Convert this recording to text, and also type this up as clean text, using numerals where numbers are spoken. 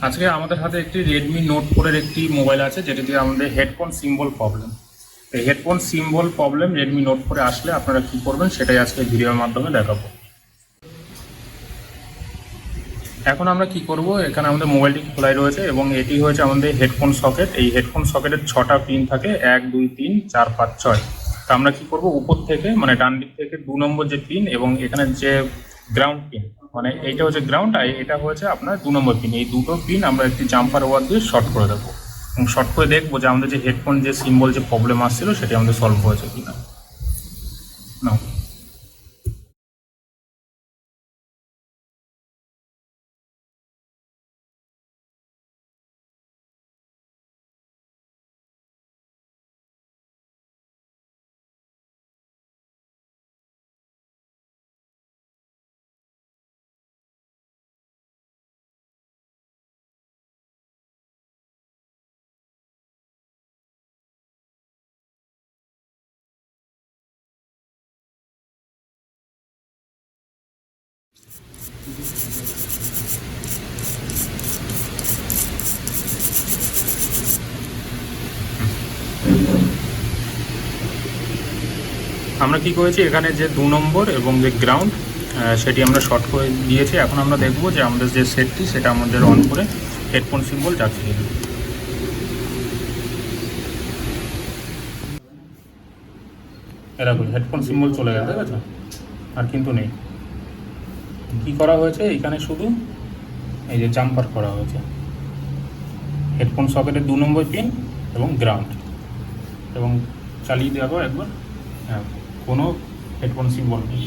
আজকে আমাদের হাতে একটি রেডমি নোট 4 এর একটি মোবাইল আছে, যেটিতে আমাদের হেডফোন সিম্বল প্রবলেম। এই headphone symbol problem Redmi note 4 এ আসলে আপনারা কি করবেন সেটাই আজকে ভিডিওর মাধ্যমে দেখাবো। এখন আমরা কি করব, এখানে আমাদের মোবাইলটি খোলাই রয়েছে এবং এটি হয়েছে আমাদের হেডফোন সকেট। এই হেডফোন সকেটের 6টা পিন থাকে, 1 2 3 4 5 6। তো আমরা কি করব, উপর থেকে মানে ডান দিক থেকে 2 নম্বর যে পিন এবং এখানে যে গ্রাউন্ড পিন, মানে এইটা হচ্ছে গ্রাউন্ড আর এটা হচ্ছে আপনার 2 নম্বর পিন, এই দুটো পিন আমরা একটি জাম্পার ওয়ার দিয়ে শর্ট করে দেবো এবং শর্ট করে দেখবো যে আমাদের যে হেডফোন যে সিম্বল যে প্রবলেম আসছিল সেটি আমাদের সলভ হয়েছে কিনা। না, আমরা কি করেছি, এখানে যে 2 নম্বর এবং যে গ্রাউন্ড সেটি আমরা শর্ট করে দিয়েছি। এখন আমরা দেখবো যে আমাদের যে সেটটি সেটা আমাদের অন করে হেডফোন সিম্বল যাচ্ছে কিনা। এরকম হেডফোন সিম্বল চলে গেছে, ঠিক আছে, আর কিন্তু নেই। কি করা হয়েছে, এখানে শুধু এই যে জাম্পার করা হয়েছে হেডফোন সকেটের 2 নম্বর পিন এবং গ্রাউন্ড, এবং চালিয়ে দেওয়ার পর একবার, হ্যাঁ, কোনো হেডফোন সিম্বল নেই।